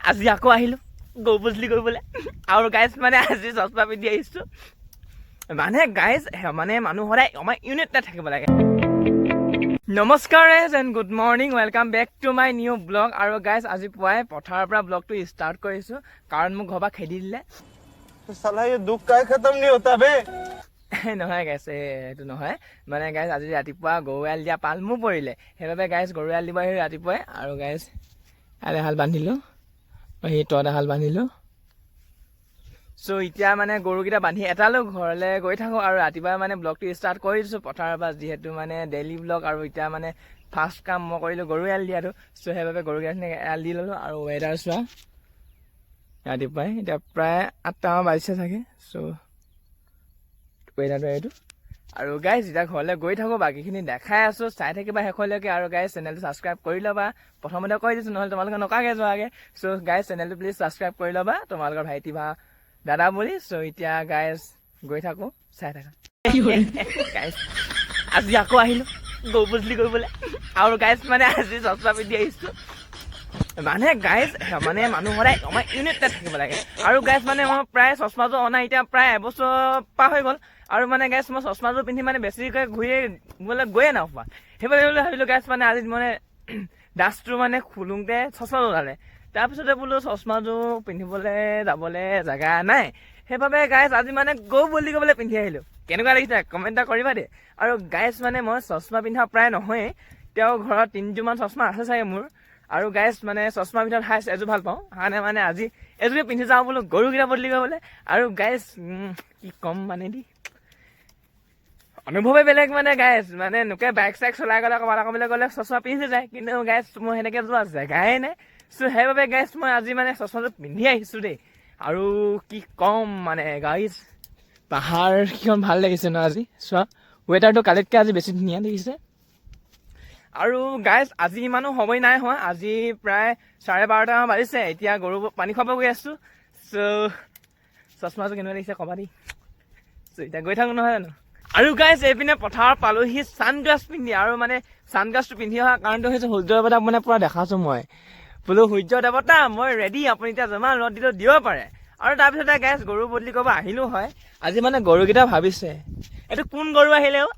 আজি আকৌ আহিলোঁ গৰু বদলি কৰিবলৈ আৰু গাইজ মানে আজি চশমা পিন্ধি আহিছোঁ মানে গাইজ মানে মানুহ সদায় আমাৰ ইউনিট এটা থাকিব লাগে। নমস্কাৰ and good morning, welcome back to my new blog. আৰু গাইজ আজি পুৱাই পথাৰৰ পৰা ব্লগটো ষ্টাৰ্ট কৰিছোঁ কাৰণ মোক ঘৰৰ পৰা খেদি দিলে। নহয় গাইজ এইটো নহয় মানে গাইজ আজি ৰাতিপুৱা গৰু এৰাল দিয়া পাল মোৰ পৰিলে, সেইবাবে গাইজ গৰু এৰাল দিব আহিলোঁ ৰাতিপুৱাই। আৰু গাইজ ইয়াত এহাল বান্ধিলোঁ, সেই তত এহাল বান্ধিলোঁ। চ' এতিয়া মানে গৰুকেইটা বান্ধি এটালৈ ঘৰলৈ গৈ থাকোঁ আৰু ৰাতিপুৱা মানে ব্লগটো ষ্টাৰ্ট কৰি দিছোঁ পথাৰৰ পৰা, যিহেতু মানে ডেইলি ব্লগ। আৰু এতিয়া মানে ফাৰ্ষ্ট কাম মই কৰিলোঁ গৰু এৰাল দিয়াটো। চ' সেইবাবে গৰুকেইটা এৰাল দি ল'লোঁ। আৰু ৱেডাৰ চোৱা ৰাতিপুৱাই এতিয়া প্ৰায় 8টামান বাজিছে চাগে। চ' ৱেডাৰটো এইটো। আৰু গাইজ এতিয়া ঘৰলৈ গৈ থাকোঁ, বাকীখিনি দেখাই আছোঁ, চাই থাকিবা শেষলৈকে। আৰু গাইজ চেনেলটো ছাবস্ক্ৰাইব কৰি ল'বা, প্ৰথমতে কৈ দিছোঁ, নহ'লে তোমালোকে নকাকৈ যোৱাকৈ। চ' গাইজ চেনেলটো প্লিজ ছাবস্ক্ৰাইব কৰি ল'বা, তোমালোকৰ ভাইটি বা দাদা বুলি। চ' এতিয়া গাইজ গৈ থাকোঁ, চাই থাকা। গাইজ আজি আকৌ আহিলোঁ গৰু বদলি কৰিবলৈ আৰু গাইজ মানে আজি চশমা পিন্ধি আহিছোঁ মানে গাইজ মানে মানুহ সদায় আমাৰ ইউনিট এটা থাকিব লাগে। আৰু গাইজ মানে মই প্ৰায় চশমাযোৰ অনা এতিয়া প্ৰায় এবছৰ পাৰ হৈ গ'ল। আৰু মানে গাইজ মই চশমাযোৰ পিন্ধি মানে বেছিকৈ গৈয়ে নাপোৱা, সেইবাবে ভাবিলোঁ গাইজ মানে আজি মানে ডাষ্টটো মানে খোলোঁতে চশমাযোৰ ওলালে। তাৰপিছতে বোলো চশমাযোৰ পিন্ধিবলৈ যাবলৈ জেগা নাই, সেইবাবে গাইজ আজি মানে গৰু বদলি কৰিবলৈ পিন্ধি আহিলোঁ। কেনেকুৱা লাগিছে কমেণ্ট এটা কৰিবা দেই। আৰু গাইজ মানে মই চশমা পিন্ধা প্ৰায় নহয়েই, তেওঁ ঘৰত 3যোৰমান চশমা আছে চাগে মোৰ। আৰু গাইজ মানে চশমাৰ ভিতৰত হাইষ্ট এযোৰ ভাল পাওঁ, সেইকাৰণে মানে আজি এযোৰে পিন্ধি যাওঁ বোলো গৰুকেইটা বদলি কৰিবলৈ। আৰু গাইজ কি ক'ম মানে অনুভৱে বেলেগ মানে গাইজ, মানে লোকে বাইক চাইক চলাই গ'লে ক'ৰবাত ক'বলৈ গ'লে চশমা পিন্ধি যায়, কিন্তু গাইজ মই সেনেকৈ যোৱা জেগাই নাই। চ' সেইবাবে গাইজ মই আজি মানে চশমাযোৰ পিন্ধি আহিছোঁ দেই। আৰু কি ক'ম মানে গাইজ, পাহাৰখন ভাল লাগিছে ন আজি। চোৱা ৱেডাৰটো কালিতকৈ আজি বেছি ধুনীয়া দেখিছে। আৰু গাইজ আজি ইমানো সময় নাই হোৱা, আজি প্ৰায় 12:30মান বাজিছে। এতিয়া গৰু পানী খুৱাব গৈ আছোঁ। চ' চশমাযোৰ কেনেকুৱা লাগিছে ক'বা দেই। চ' এতিয়া গৈ থাকোঁ নহয় জানো। আৰু গাইজ এইপিনে পথাৰত পালোহি ছানগ্লাছ পিন্ধি। আৰু মানে ছানগ্লাছটো পিন্ধি অহা কাৰণটো হৈছে সূৰ্য দেৱতাক মানে পুৰা দেখাছোঁ মই, বোলো সূৰ্য দেৱতা মই ৰেডি, আপুনি এতিয়া জমা ৰ'দ দিলেও দিব পাৰে। আৰু তাৰপিছতে গাইজ গৰু বদলি কৰিব আহিলোঁ হয়। আজি মানে গৰুকেইটা ভাবিছে এইটো কোন গৰু আহিলে অ'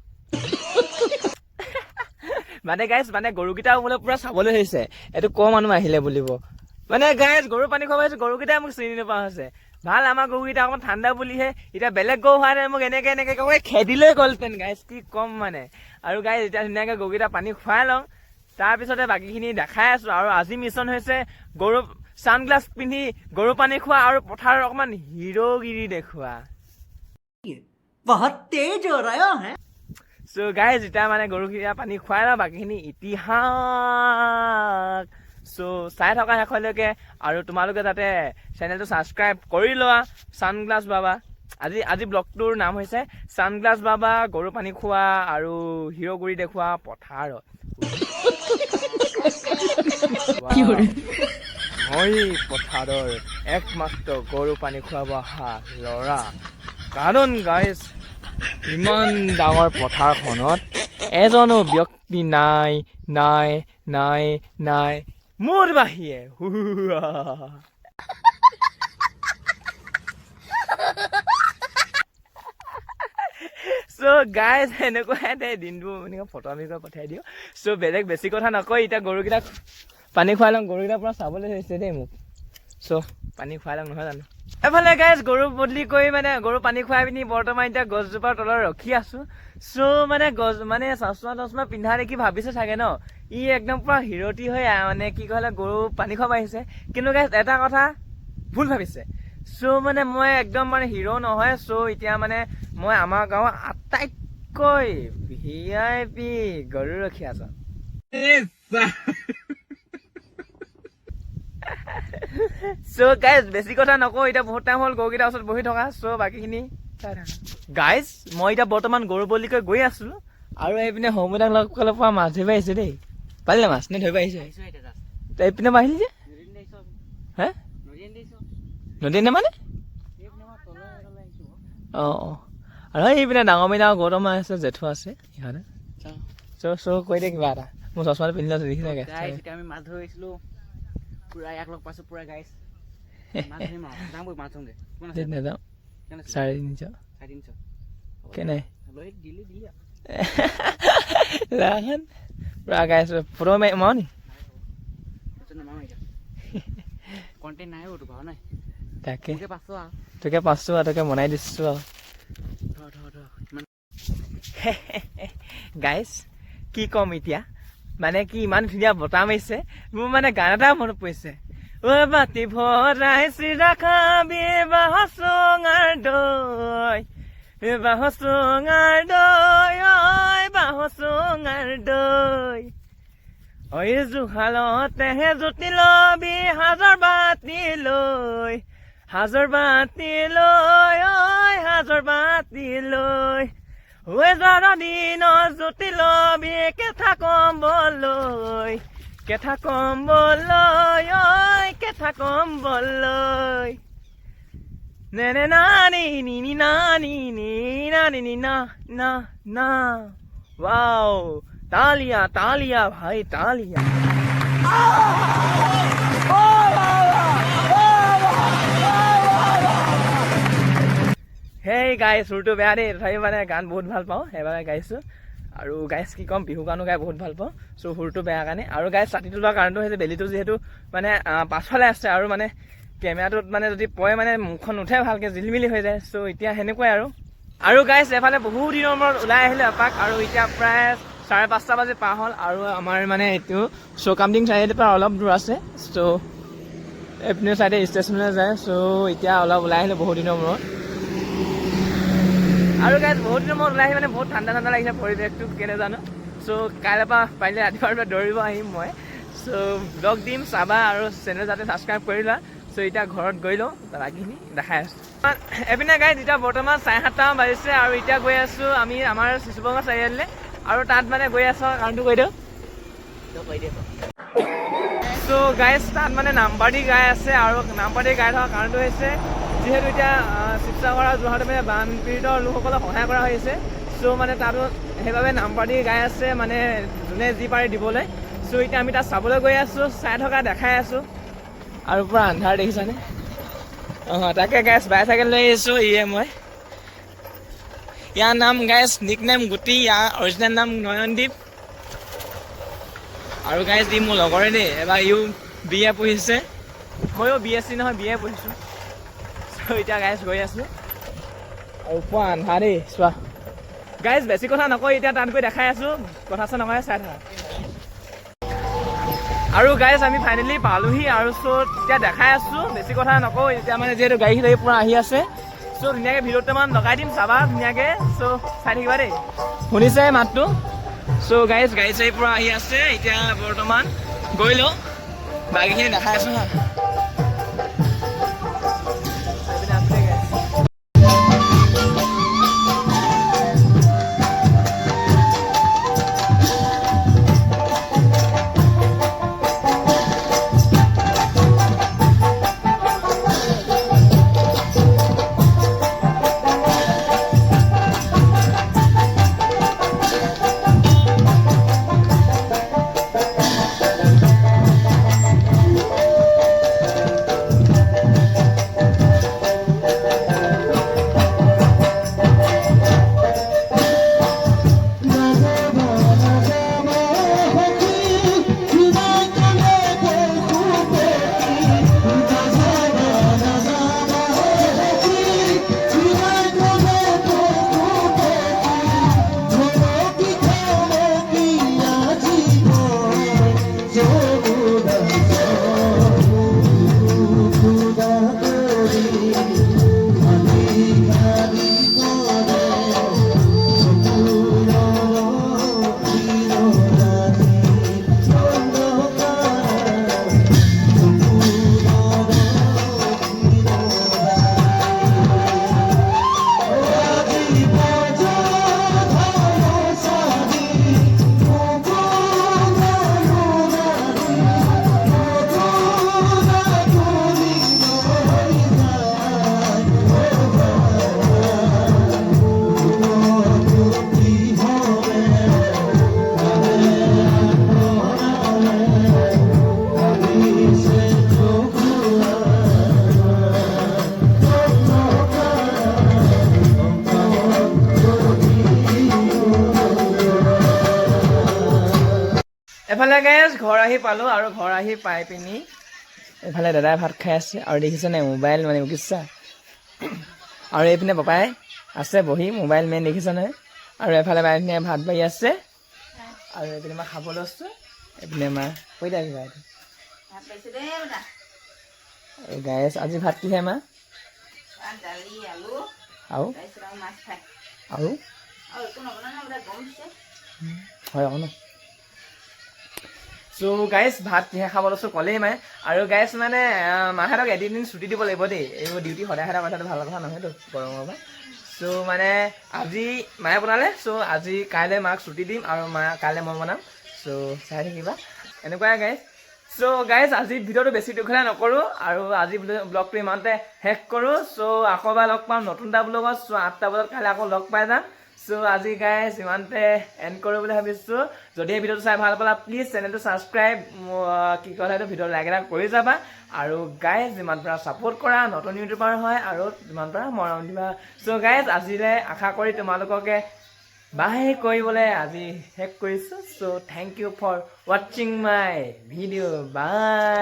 মানে গাইজ মানে গৰুকেইটা বোলে পুৰা চাবলৈ হৈছে এইটো ক মানুহ আহিলে বুলিব। মানে গাইজ গৰু পানী খুৱাইছোঁ, গৰুকেইটাই মোক চিনি নোপোৱা হৈছে। ভাল আমাৰ গৰুকেইটা অকণমান ঠাণ্ডা বুলিহে, এতিয়া বেলেগ গৰু হোৱা নাই মোক এনেকৈ খেদিলৈ গ'লহেঁতেন গাইজ, কি ক'ম মানে। আৰু গাইজ এতিয়া ধুনীয়াকৈ গৰুকেইটা পানী খুৱাই লওঁ, তাৰপিছতে বাকীখিনি দেখাই আছোঁ। আৰু আজি মিছন হৈছে গৰু ছানগ্লাছ পিন্ধি গৰু পানী খোৱা আৰু পথাৰৰ অকণমান হিৰ'গিৰি দেখুওৱা। চ' গাইজ এতিয়া মানে গৰুকেইটা পানী খুৱাই লওঁ, বাকীখিনি ইতিহাস। চ' চাই থকা শেষলৈকে। আৰু তোমালোকে যাতে চেনেলটো ছাবস্ক্ৰাইব কৰি লোৱা। ছানগ্লাছ বাবা, আজি ব্লগটোৰ নাম হৈছে ছানগ্লাছ বাবা গৰু পানী খোৱা আৰু হিৰ'গুৰি দেখুওৱা পথাৰত। মই পথাৰৰ একমাত্ৰ গৰু পানী খুৱাব অহা ল'ৰা, কাৰণ গাইজ ইমান ডাঙৰ পথাৰখনত এজনো ব্যক্তি নাই নাই নাই নাই মোৰ বাহিৰে। চ' গাইজ এনেকুৱাই দেই দিনটো এনেকৈ ফটো আমি কৰি পঠাই দিওঁ। চ' বেলেগ বেছি কথা নকয়, এতিয়া গৰুকেইটাক পানী খুৱাই লওঁ। গৰুকেইটা পুৰা চাবলৈ হৈছে দেই মোক। চ' পানী খুৱাই লওঁ নহয় জানো। এফালে গাইজ গৰু বদলি কৰি মানে গৰু পানী খুৱাই পিনি বৰ্তমান এতিয়া গছজোপাৰ তলত ৰখি আছোঁ। চ' মানে মানে চশমা পিন্ধা দেখি ভাবিছে চাগে ন ই একদম পুৰা হিৰতি হৈ মানে কি ক'লে গৰু পানী খুৱাব আহিছে। কিন্তু গাইজ এটা কথা ভুল ভাবিছে। চ' মানে মই একদম মানে হিৰ' নহয়। চ' এতিয়া মানে মই আমাৰ গাঁৱৰ আটাইতকৈ VIP গৰু ৰখীয়া আছোঁ। চ' গাইজ বেছি কথা নকওঁ, এতিয়া বহুত টাইম হ'ল গৰুকেইটাৰ ওচৰত বহি থকা। চ' বাকীখিনি চাই থাকা। গাইজ মই এতিয়া বৰ্তমান গৰু বদলিকৈ গৈ আছোঁ। আৰু এইপিনে সৌমদাক লগ পালে পৰা মাছ ধৰিব আহিছে দেই। পাৰিলে মাছ নে ধৰিব আহিছে? এইপিনে আহিলি যে হে নদী নে মানে অঁ। আৰু এইপিনে ডাঙৰ মিনা গৌতম আছে, জেঠু আছে সিহঁতে। চ' কৈ দে কিবা এটা। মোৰ চশমাটো পিন্ধি লৈছোঁ দেখি চাগে। আমি মাছ ধৰিছিলোঁ পুৰা এক লগ পাইছোঁ পুৰা গাইছ মাছ ধৰিম আৰু যাম বৈ মাছ ধৰোঁগৈ কিমান আছে নাযাওঁ কিমান আছে 350 350 কেনে লৈ দিলি ৰাখন পুৰা গাইছ ফটো মাৰো নি নামাওঁ এতিয়া কণ্টেণ্ট নাই তোৰ ভাও নাই তাকে তোকে পাইছোঁ আৰু তোকে পাইছোঁ আৰু তোকে বনাই দিছোঁ আৰু গাইছ কি ক'ম এতিয়া মানে কি ইমান ধুনীয়া বতাহ মাৰিছে মোৰ মানে গান এটা মনত পৰিছে ঐ বাতি ভৰাই চিৰা খাবি বাঁহ চুঙাৰ দৈ বাঁহ চুঙাৰ দৈ ঐ বাঁহ চুঙাৰ দৈ ঐ জুহালতেহে জুতি লবি হাজৰ বাতি লৈ হাজৰ বাতি লৈ ঐ হাজৰ বাতি লৈ ঐ জাৰ দিনত জুতি লবি কেথা কম্বলৈ কেথা কম্বলৈ ঐ কেথা কম্বলৈ নেনে নানি নি নানি নি নানি নি না না না ওয়াও তালিয়া তালিয়া ভাই তালিয়া হেই গাই সুৰটো বেয়া দেই তথাপি মানে গান বহুত ভাল পাওঁ সেইবাবে গাইছোঁ আৰু গাইছ কি ক'ম বিহু গানো গাই বহুত ভাল পাওঁ চ' সুৰটো বেয়া কাৰণে আৰু গাইছ ছাতিটো লোৱাৰ কাৰণটো হৈছে বেলিটো যিহেতু মানে পাছফালে আছে আৰু মানে কেমেৰাটোত মানে যদি পৰে মানে মুখখন নুঠে ভালকৈ জিলিমিলি হৈ যায় চ' এতিয়া সেনেকুৱাই আৰু গাইছ এফালে বহু দিনৰ মূৰত ওলাই আহিলোঁ এপাক আৰু এতিয়া প্ৰায় 5:30 বাজি পাৰ হ'ল আৰু আমাৰ মানে এইটো চৌকামডিং চাৰিআলিৰ পৰা অলপ দূৰ আছে চ' এইপিনে চাইডে ষ্টেচনলৈ যায় চ' এতিয়া অলপ ওলাই আহিলোঁ বহুত দিনৰ মূৰত আৰু গাইজ বহুত দিনৰ মূৰত ওলাই আহি মানে বহুত ঠাণ্ডা ঠাণ্ডা লাগিছে পৰিৱেশটো কেনে জানো চ' কাইলৈ পৰা পাৰিলে ৰাতিপুৱাৰ পৰা দৌৰিব আহিম মই চ' ব্লগ দিম চাবা আৰু চেনেল যাতে ছাবস্ক্ৰাইব কৰি লোৱা চ' এতিয়া ঘৰত গৈ লওঁ বাকীখিনি দেখাই আছোঁ এপিনে গাইজ এতিয়া বৰ্তমান 7:30 বাজিছে আৰু এতিয়া গৈ আছোঁ আমি আমাৰ শিশুবঙ্গ চাৰিআলিলৈ আৰু তাত মানে গৈ আছোঁ কাৰণটো কৈ দিওঁ চ' গাইজ তাত মানে নাম্বাৰ দি গাই আছে আৰু নাম্বাৰ দি গাই থকা কাৰণটো হৈছে যিহেতু এতিয়া শিৱসাগৰ আৰু যোৰহাটত মানে বানপীড়িত লোকসকলক সহায় কৰা হৈছে চ' মানে তাতো সেইবাবে নাম্বাৰ দি গাই আছে মানে যোনে যি পাৰে দিবলৈ চ' এতিয়া আমি তাত চাবলৈ গৈ আছোঁ চাই থকা দেখাই আছোঁ আৰু পূৰা আন্ধাৰ দেখিছানে তাকে গাইছ বাইচাইকেল লৈ আহিছোঁ মই ইয়াৰ নাম গাইছ নিক নেম গুটি ইয়াৰ অৰিজিনেল নাম নয়নদ্বীপ আৰু গাইছ ই মোৰ লগৰে দেই এবাৰ ইও BA পঢ়িছে ময়ো BSc নহয় BA পঢ়িছোঁ এতিয়া গাইছ গৈ আছোঁ আৰু পুৱা আন্ধাৰ দেই চোৱা গাইছ বেছি কথা নকয় এতিয়া তাত গৈ দেখাই আছোঁ কথা চা নকয় চাই থাকা আৰু গাইছ আমি ফাইনেলি পালোহি আৰু চ' এতিয়া দেখাই আছোঁ বেছি কথা নকওঁ এতিয়া মানে যিহেতু গাড়ীখিনি পূৰা আহি আছে চ' ধুনীয়াকৈ ভিডিঅ'টামান লগাই দিম চাবা ধুনীয়াকৈ চ' চাই থাকিবা দেই শুনিছে মাতটো চ' গাইছ গাড়ী চাড়ী পূৰা আহি আছে এতিয়া বৰ্তমান গৈ লওঁ বাকীখিনি দেখাই আছোঁ হা এফালে গাইজ ঘৰ আহি পালোঁ আৰু ঘৰ আহি পাই পিনি এফালে দাদাই ভাত খাই আছে আৰু দেখিছে নাই মোবাইল মানে বুজিছা আৰু এইপিনে পাপাই আছে বহি মোবাইল মেইন দেখিছে নহয় আৰু এফালে বাইপিনে ভাত বাঢ়ি আছে আৰু এইপিনে মই খাব লৈছোঁ এইপিনে মা কৈ দিয়া কিবা এইটো আৰু গাইজ আজি ভাত কিহে মা আৰু আৰু হয় আকৌ ন চ' গাইজ ভাত কিহে খাব লৈছোঁ ক'লেই মায়ে আৰু গাইজ মানে মাহঁতক এদিন ছুটি দিব লাগিব দেই এইবোৰ ডিউটি সদায় সদায় কথাটো ভাল কথা নহয়তো গৰমৰ পৰা চ' মানে আজি মায়ে বনালে চ' আজি কাইলৈ মাক ছুটি দিম আৰু কাইলৈ মই বনাম চ' চাই থাকিবা এনেকুৱাই গাইজ চ' গাইজ আজি ভিডিঅ'টো বেছি দীঘলীয়া নকৰোঁ আৰু আজি ব্লগটো ইমানতে শেষ কৰোঁ চ' আকৌ এবাৰ লগ পাম নতুন এটা ব্লগত চ' 8টা বজাত কাইলৈ আকৌ লগ পাই যাম চ' আজি গাইজ ইমানতে এণ্ড কৰোঁ বুলি ভাবিছোঁ যদি এই ভিডিঅ'টো চাই ভাল পালা প্লিজ চেনেলটো ছাবস্ক্ৰাইব কি কয় সেইটো ভিডিঅ'টো লাইক এটা কৰি যাবা আৰু গাইজ যিমান পাৰা ছাপোৰ্ট কৰা নতুন ইউটিউবাৰ হয় আৰু যিমান পাৰা মৰম দিবা চ' গাইজ আজিলৈ আশা কৰি তোমালোককে বাই কৰিবলৈ আজি শেষ কৰিছোঁ চ' থেংক ইউ ফৰ ৱাচিং মাই ভিডিঅ' বাই